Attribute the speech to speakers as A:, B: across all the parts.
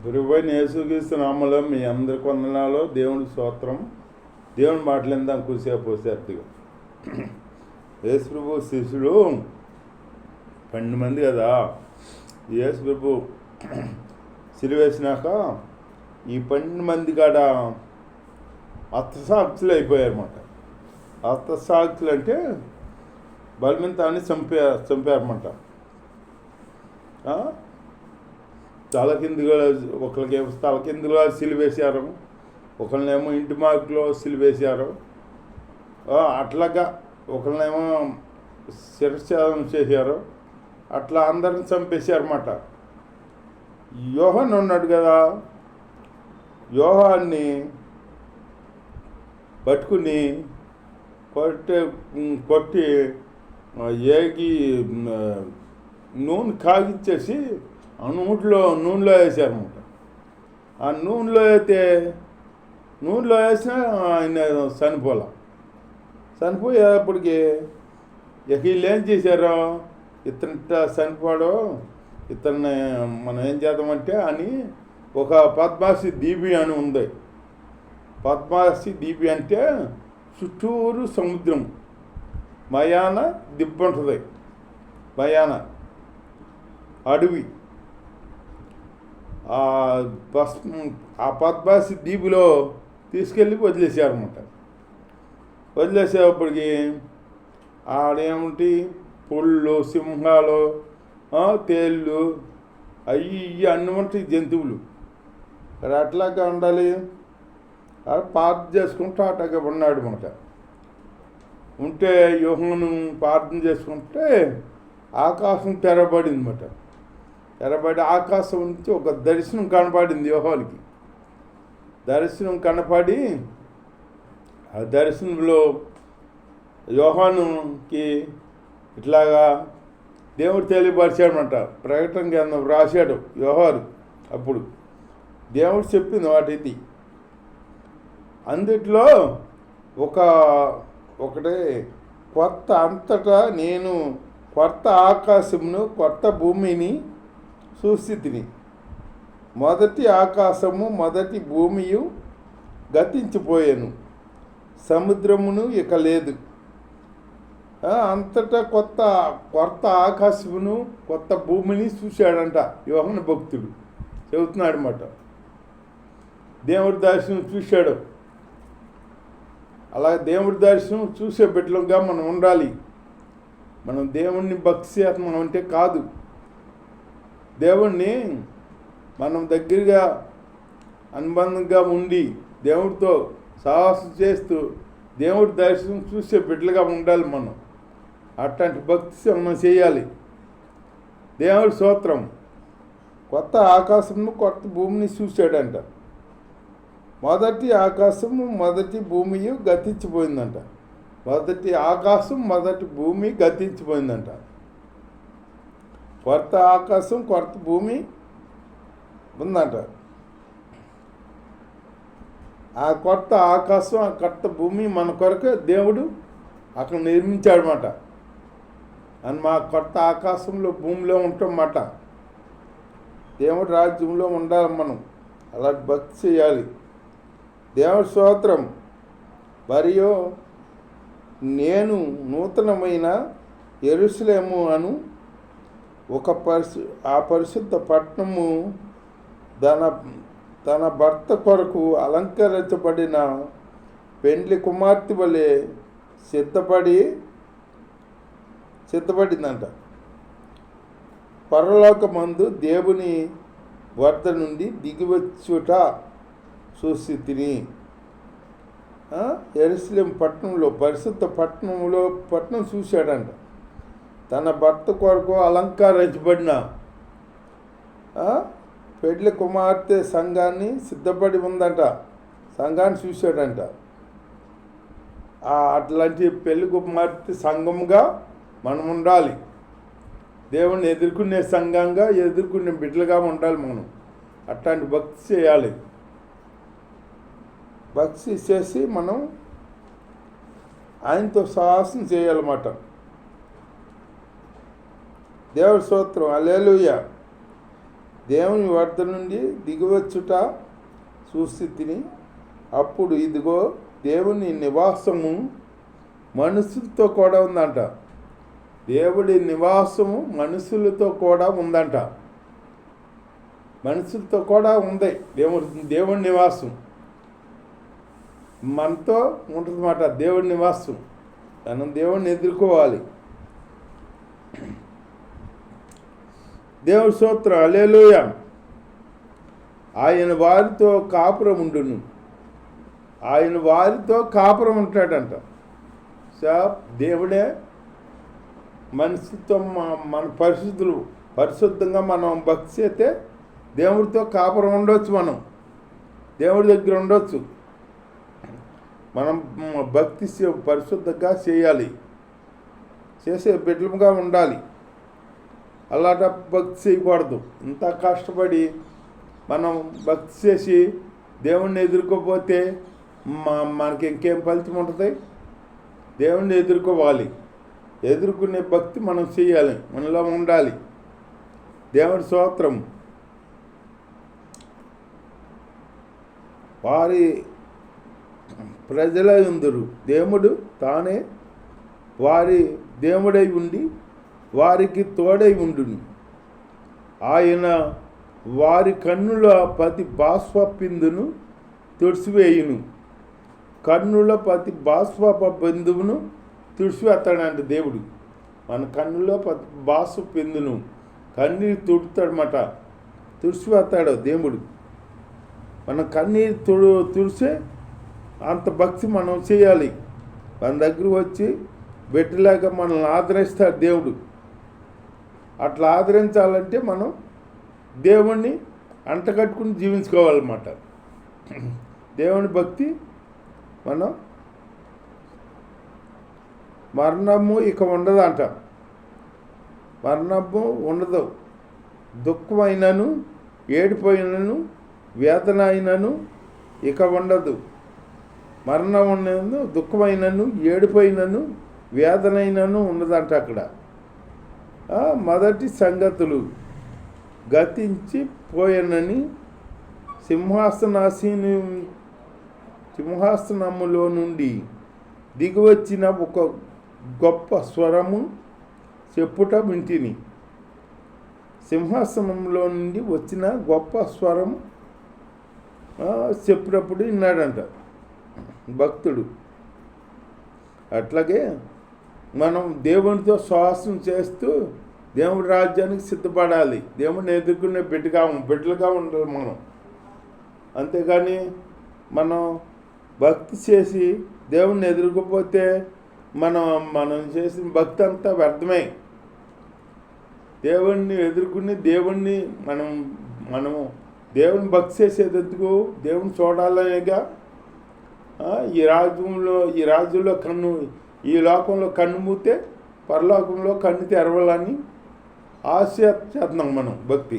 A: ప్రభువైన యేసుక్రీస్తు నామములో మీ అందరికి వందనాలు. దేవుని స్తోత్రం. దేవుని మాటలందాం కూసేపు సేర్తిగా. యేసు ప్రభు శిష్యులు 12 మంది కదా. యేసు ప్రభు సిలువేసినాక ఈ 12 మంది కాడ హతసాక్షులు అయిపోయారన్నమాట. హతసాక్షులు అంటే బలవంతాన్ని చంపారన్నమాట. తల కిందుగా ఒకరికేమో తల కిందుగా సిలువేశారు, ఒకరినేమో ఇంటి మార్కులో సిలువేశారు, అట్లాగా ఒకరినేమో శిరఛేదనం చేశారు. అట్లా అందరిని చంపేశారన్నమాట. యోహాను ఉన్నాడు కదా, యోహాన్ని పట్టుకుని కొట్టి ఏగి నూనె కాగిచ్చేసి ఆ నూనెలో వేసారన్నమాట. ఆ నూనెలో వేసినా ఆయన చనిపోయేప్పటికి వీళ్ళు ఏం చేశారు, ఇతను చనిపోడు, ఇతన్ని మనం ఏం చేద్దామంటే అని ఒక పద్మాసి దీపి అని ఉంది. పద్మాసి దీపి అంటే చుట్టూరు సముద్రం, మయాన దిబ్బ ఉంటుంది, మయాన అడవి. ఆ పద్మాసి దీపులో తీసుకెళ్ళి వదిలేసారన్నమాట. వదిలేసేటప్పటికి ఆడేమిటి పుళ్ళు, సింహాలు, తేళ్ళు, అవి అన్నీ ఉంటాయి జంతువులు. మరి అట్లాగా ఉండాలి. ప్రార్థన చేసుకుంటూ అట్లాగే ఉన్నాడు అన్నమాట. ఉంటే యోహాను ప్రార్థన చేసుకుంటే ఆకాశం తెరబడింది అన్నమాట. తెరబడి ఆకాశం నుంచి ఒక దర్శనం కనపడింది యోహానికి. దర్శనం కనపడి ఆ దర్శనంలో యోహానుకి ఇట్లాగా దేవుడు తెలియపరిచాడనమాట. ప్రకటన గ్రంథం రాశాడు యోహాను. అప్పుడు దేవుడు చెప్పింది వాటిది. అందుట్లో ఒకటే కొత్త అంతటా నేను కొత్త ఆకాశమును కొత్త భూమిని చూసితిని. మొదటి ఆకాశము మొదటి భూమియు గతించిపోయాను, సముద్రమును ఇక లేదు. అంతటా కొత్త ఆకాశమును కొత్త భూమిని చూశాడంట యోహాను భక్తుడు. చెబుతున్నాడు అన్నమాట. దేవుడి దర్శనం చూశాడు. అలా దేవుడి దర్శనం చూసే బిడ్డలుగా మనం ఉండాలి. మనం దేవుణ్ణి భక్తి మనం అంటే కాదు, దేవుణ్ణి మనం దగ్గరగా అనుబంధంగా ఉండి దేవుడితో సాహసం చేస్తూ దేవుడి దర్శనం చూసే బిడ్డలుగా ఉండాలి మనం. అట్లాంటి భక్తి మనం చేయాలి. దేవుడి స్తోత్రం. కొత్త ఆకాశము కొత్త భూమిని చూశాడంట. మొదటి ఆకాశము మొదటి భూమియు గతించిపోయిందంట. మొదటి ఆకాశం మొదటి భూమి గతించిపోయిందంట. కొత్త ఆకాశం కొత్త భూమి ఉందంట. ఆ కొత్త ఆకాశం ఆ కొత్త భూమి మన కొరకు దేవుడు అక్కడ నిర్మించాడన్నమాట. అని మా కొత్త ఆకాశంలో భూమిలో ఉంటామన్నమాట. దేవుడు రాజ్యంలో ఉండాలి మనం. అలాంటి భక్తి చేయాలి. దేవుడి స్తోత్రం. మరియు నేను నూతనమైన యెరూషలేము అను ఆ పరిశుద్ధ పట్టణము తన భర్త కొరకు అలంకరించబడిన పెండ్లి కుమార్తె వలె సిద్ధపడిందంట. పరలోకమందు దేవుని వద్ద నుండి దిగివచ్చుట చూసి తిని. యెరూషలేము పట్టణంలో పరిశుద్ధ పట్టణం చూశాడంట. తన భర్త కొరకు అలంకరించబడిన పెళ్లి కుమార్తె సంఘాన్ని సిద్ధపడి ఉందంట. సంఘాన్ని చూశాడంట. అట్లాంటి పెళ్లి కుమార్తె సంఘంగా మనం ఉండాలి. దేవుణ్ణి ఎదుర్కొనే సంఘంగా ఎదుర్కొనే బిడ్డలుగా ఉండాలి మనం. అట్లాంటి భక్తి చేయాలి. భక్తి చేసి మనం ఆయనతో సాహసం చేయాలన్నమాట. దేవుడి స్తోత్రం. హల్లెలూయా. దేవుని వద్ద నుండి దిగివచ్చుట చూస్థితిని. అప్పుడు ఇదిగో దేవుని నివాసము మనుషులతో కూడా ఉందంట. దేవుడి నివాసము మనుషులతో కూడా ఉందంట. మనుషులతో కూడా ఉంది దేవుడి నివాసం మనతో ఉంటుందన్నమాట. దేవుడి నివాసం మనం దేవుడిని ఎదుర్కోవాలి. దేవుడి స్తోత్రం, హల్లెలూయా. ఆయన వారితో కాపురం ఉండును. ఆయన వారితో కాపురం ఉంటాడంట. దేవుడే మనిషితో మన పరిశుద్ధంగా మనం భక్తి చేస్తే దేవుడితో కాపురం ఉండవచ్చు. మనం దేవుడి దగ్గర ఉండవచ్చు. మనం భక్తి పరిశుద్ధంగా చేయాలి, చేసే బిడ్డలుగా ఉండాలి. అలాంటి భక్తి చేయకూడదు. ఇంత కష్టపడి మనం భక్తి చేసి దేవుణ్ణి ఎదుర్కోపోతే మనకి ఇంకేం ఫలితం ఉంటుంది? దేవుణ్ణి ఎదుర్కోవాలి. ఎదుర్కొనే భక్తి మనం చేయాలి, మనలో ఉండాలి. దేవుడి స్తోత్రం. వారి ప్రజలై ఉందురు. దేవుడు తానే వారి దేవుడై ఉండి వారికి తోడై ఉండును. ఆయన వారి కన్నుల ప్రతి బాష్ప బిందును తుడిసివేయును. కన్నుల ప్రతి బాష్ప బిందువును తుడిసివేస్తాడంట దేవుడు. మన కన్నులో ప్రతి బాష్ప బిందును కన్నీరు తుడుతాడనమాట. తుడిసివేస్తాడు దేవుడు. మన కన్నీరు తుడిసే అంత భక్తి మనం చేయాలి. మన దగ్గర వచ్చి బిడ్డలాగా మనల్ని ఆదరిస్తాడు దేవుడు. అట్లా ఆదరించాలంటే మనం దేవుణ్ణి అంటగట్టుకుని జీవించుకోవాలన్నమాట. దేవుని భక్తి మనం మరణము ఇక ఉండదంట. మరణము ఉండదు. దుఃఖమైనను ఏడిపోయినను వేదన అయినను ఇక ఉండదు. మరణం ఉన్నను దుఃఖమైనను ఏడిపోయినను వేదనైనను ఉండదంట. అక్కడ మొదటి సంగతులు గతించి పోయనని సింహాసనములో నుండి దిగివచ్చిన ఒక గొప్ప స్వరము చెప్పుట వింటిని. సింహాసనంలో నుండి వచ్చిన గొప్ప స్వరం చెప్పినప్పుడు విన్నాడంట భక్తుడు. అట్లాగే మనం దేవునితో శ్వాసం చేస్తూ దేవుడి రాజ్యానికి సిద్ధపడాలి. దేవుడిని ఎదుర్కొనే బిడ్డలుగా ఉండాలి మనం. అంతేగాని మనం భక్తి చేసి దేవుణ్ణి ఎదుర్కోపోతే మనం చేసిన భక్తి అంతా వ్యర్థమే. దేవుణ్ణి ఎదుర్కొని మనము దేవుని భక్తి చేసేందుకు దేవుని చూడాలనేగా. ఈ రాజ్యంలో ఈ లోకంలో కన్ను మూతే పరలోకంలో కన్ను తెరవాలని ఆశ చేస్తున్నాం మనం భక్తి.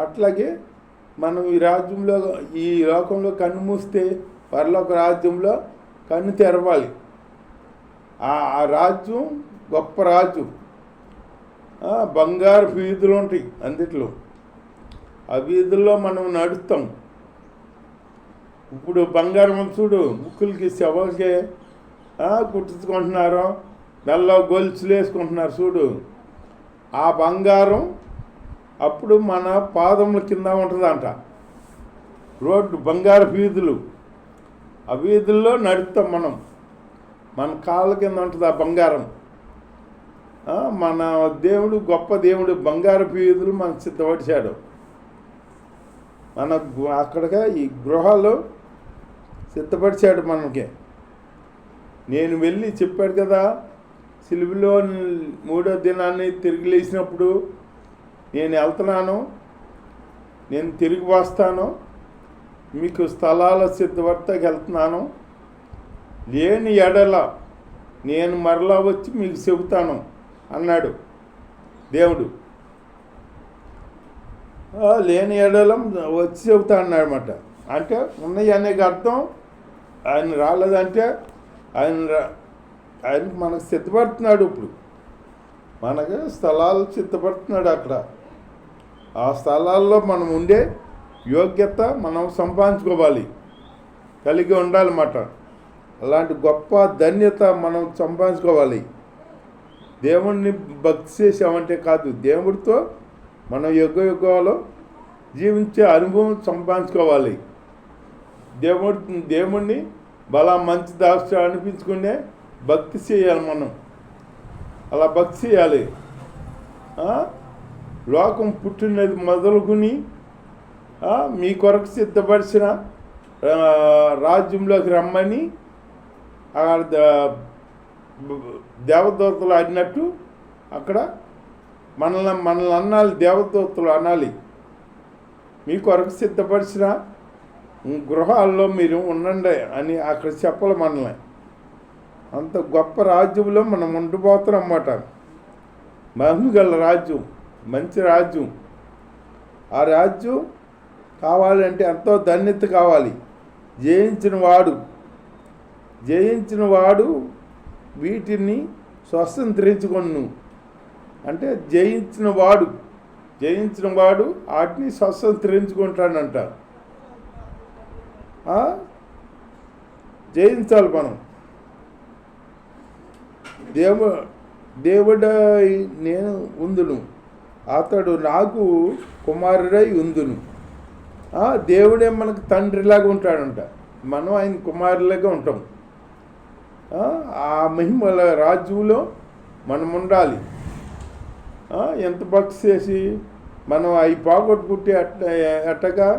A: అట్లాగే మనం ఈ లోకంలో కన్ను మూస్తే పరలోక రాజ్యంలో కన్ను తెరవాలి. ఆ రాజ్యం గొప్ప రాజ్యం. బంగారు వీధులు ఉంటాయి అందుట్లో. ఆ వీధుల్లో మనం నడుస్తాం. ఇప్పుడు బంగారం చూడు, ముక్కులకి శవలకి కుట్టించుకుంటున్నారు, మెల్ల గొలుసులు వేసుకుంటున్నారు చూడు. ఆ బంగారం అప్పుడు మన పాదముల కింద ఉంటుందంట. రోడ్డు బంగారు వీధులు. ఆ వీధుల్లో నడుస్తాం మనం. మన కాళ్ళ కింద ఉంటుంది ఆ బంగారం. మన దేవుడు గొప్ప దేవుడు. బంగారు వీధులు మనకు సిద్ధపరిచాడు. అక్కడగా ఈ గృహాలు సిద్ధపరిచాడు మనకి. నేను వెళ్ళి చెప్పాడు కదా, సిలువలో 3వ దినాన్ని తిరిగి లేచినప్పుడు నేను వెళ్తున్నాను, నేను తిరిగి వస్తాను, మీకు స్థలాల సిద్ధపడతాకి వెళ్తున్నాను, లేని ఎడల నేను మరలా వచ్చి మీకు చెబుతాను అన్నాడు దేవుడు. లేని ఎడలం వచ్చి చెబుతా అన్నాడనమాట. అంటే ఉన్నాయి అనేక అర్థం. ఆయన రాలేదంటే ఆయనకు మనకు సిద్ధపడుతున్నాడు. ఇప్పుడు మనకు స్థలాలు సిద్ధపడుతున్నాడు. అక్కడ ఆ స్థలాల్లో మనం ఉండే యోగ్యత మనం సంపాదించుకోవాలి, కలిగి ఉండాలన్నమాట. అలాంటి గొప్ప ధన్యత మనం సంపాదించుకోవాలి. దేవుణ్ణి భక్తి చేసామంటే కాదు, దేవుడితో మనం యుగాలు జీవించే అనుభవం సంపాదించుకోవాలి. దేవుణ్ణి బలా మంచి దాక్ష అనిపించుకునే భక్తి చేయాలి. మనం అలా భక్తి చేయాలి. లోకం పుట్టినది మొదలుకుని మీ కొరకు సిద్ధపరిచిన రాజ్యంలోకి రమ్మని దేవదూతలు ఆడినట్టు అక్కడ మనల్ని అనాలి, దేవదూతలు అనాలి. మీ కొరకు సిద్ధపరిచిన గృహాల్లో మీరు ఉండండి అని అక్కడ చెప్పాలి మనల్ని. అంత గొప్ప రాజ్యంలో మనం ఉండిపోతాం అన్నమాట. మహిమగల రాజ్యం, మంచి రాజ్యం. ఆ రాజ్యం కావాలంటే ఎంతో ధన్యత కావాలి. జయించిన వాడు వీటిని స్వతంత్రించుకొను అంటే జయించిన వాడు వాటిని స్వతంత్రించుకుంటాడంట. జయించాలి మనం. దేవుడ నేను ఉందును, అతడు నాకు కుమారుడై ఉందును. దేవుడే మనకు తండ్రిలాగా ఉంటాడంట, మనం ఆయన కుమారులాగా ఉంటాం. ఆ మహిమల రాజ్యంలో మనం ఉండాలి. ఎంత భక్తి చేసి మనం అవి పోగొట్టుకుంటే అట్టగా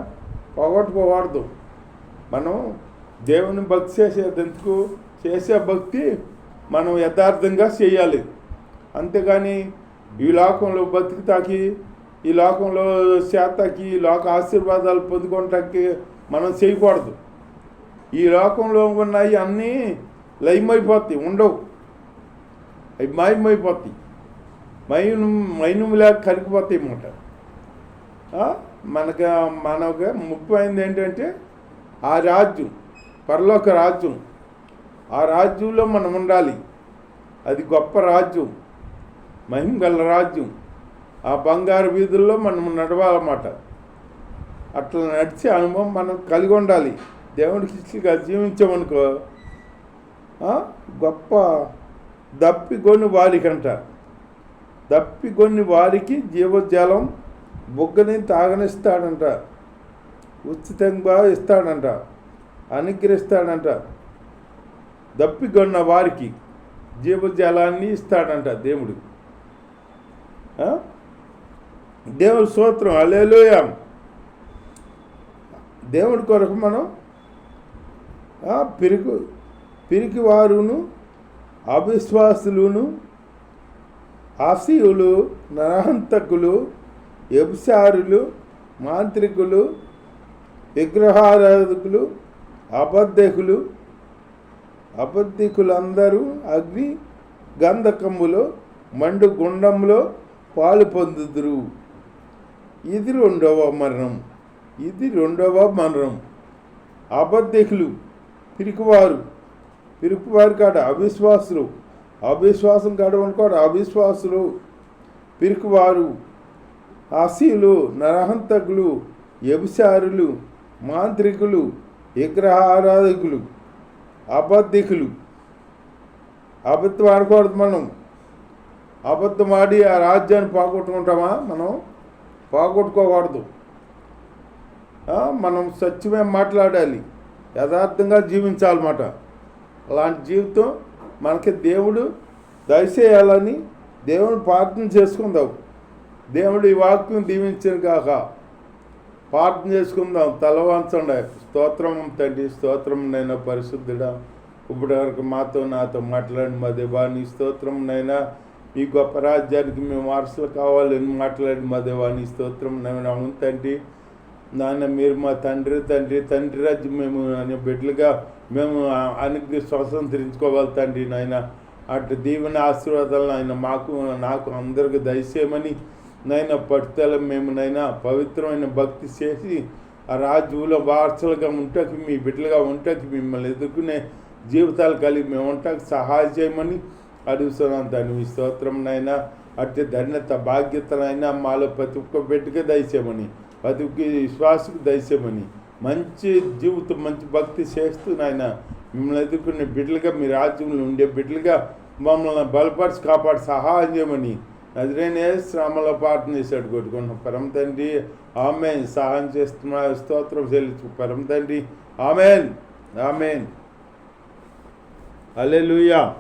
A: పోగొట్టుకోకూడదు. మనం దేవుని భక్తి చేసేందుకు చేసే భక్తి మనం యథార్థంగా చేయాలి. అంతేగాని ఈ లోకంలో బతికితాకి, ఈ లోకంలో శాతకి, ఈ లోక ఆశీర్వాదాలు పొందుకోవటానికి మనం చేయకూడదు. ఈ లోకంలో ఉన్నాయి అన్నీ లయమైపోతాయి, ఉండవు, అవి మాయమైపోతాయి, మైనుములా కరిగిపోతాయి అన్నమాట. మనకు ముఖ్యమైనది ఏంటంటే ఆ రాజ్యం, పరలోక రాజ్యం. ఆ రాజ్యంలో మనం ఉండాలి. అది గొప్ప రాజ్యం, మహిమ గల రాజ్యం. ఆ బంగారు వీధుల్లో మనం నడవాలన్నమాట. అట్లా నడిచే అనుభవం మనం కలిగి ఉండాలి. దేవుడికి ఇచ్చిగా జీవించామనుకో గొప్ప దప్పిగొని వారికి జీవజలం బుగ్గని తాగనిస్తాడంట, ఉచితంగా ఇస్తాడంట, అనుగ్రహిస్తాడంట. దప్పిగొన్న వారికి జీవజలాన్ని ఇస్తాడంట దేవుడు. దేవుడి స్తోత్రం, హల్లెలూయా. దేవుడి కొరకు మనం పిరికివారును, అవిశ్వాసులను, ఆశీయులు, నరహంతకులు, వ్యభిచారులు, మాంత్రికులు, విగ్రహారాధకులు, అబద్ధికులందరూ అగ్ని గంధకములో మండు గుండంలో పాలు పొందుదురు. ఇది రెండవ మరణం. అబద్ధికులు, పిరికివారు కాడ అవిశ్వాసం కాడ అనుకోడు. అవిశ్వాసులు, పిరికివారు, ఆశీయులు, నరహంతకులు, వ్యభిచారులు, మాంత్రికులు, విగ్రహారాధకులు, అబద్ధికులు. అబద్ధం ఆడకూడదు. మనం అబద్ధం ఆడి ఆ రాజ్యాన్ని పోగొట్టుకుంటామా? మనం పోగొట్టుకోకూడదు. మనం సత్యమే మాట్లాడాలి, యథార్థంగా జీవించాలన్నమాట. అలాంటి జీవితం మనకి దేవుడు దయచేయాలని దేవుడు ప్రార్థన చేసుకుందాం. దేవుడు ఈ వాక్యం దీవించిన కాక ప్రార్థన చేసుకుందాం. తలవంచండి. స్తోత్రం తండ్రి, స్తోత్రం నైనా పరిశుద్ధుడా, ఇప్పటి వరకు నాతో మాట్లాడిన మా దేవా నీ స్తోత్రం నైనా. ఈ గొప్ప రాజ్యానికి మేము వారసులు కావాలని మాట్లాడిన మా దేవా నీ స్తోత్రం నైనా. అవును తండ్రి నాన్న, మీరు మా తండ్రి రాజ్యం మేము బిడ్డలుగా మేము స్వతంత్రించుకోవాలి తండ్రి నాయన. అటు దీవెన ఆశీర్వాదాలు నాయన నాకు అందరికి దయచేయమని నాయన పట్టుదల మేము నైనా పవిత్రమైన భక్తి చేసి ఆ రాజ్యంలో వారసులుగా ఉంటాకి, మీ బిడ్డలుగా ఉంటాకి, మిమ్మల్ని ఎదుర్కొనే జీవితాలు కలిగి మేము ఉంటాకి సహాయం చేయమని అడుగుతున్నాం తండ్రి. మీ స్తోత్రం నైనా. అట్టి ధన్యత బాధ్యతలైనా మాలో ప్రతి ఒక్క బిడ్డకి దయచేయమని, ప్రతి ఒక్క విశ్వాసకు దయచేయమని, మంచి జీవితం మంచి భక్తి చేస్తూ నాయన మిమ్మల్ని ఎదుర్కొనే బిడ్డలుగా మీ రాజ్యంలో ఉండే బిడ్డలుగా మమ్మల్ని బలపరిచి కాపాడి సహాయం చేయమని నజరేనే శ్రమలో ప్రార్థన చేశాడు కొట్టుకున్న పరమ తండ్రి. ఆమెన్. సహాయం చేస్తున్నా స్తోత్రం చెల్లించు పరమ తండ్రి. ఆమెన్. ఆమెన్. హల్లెలూయా.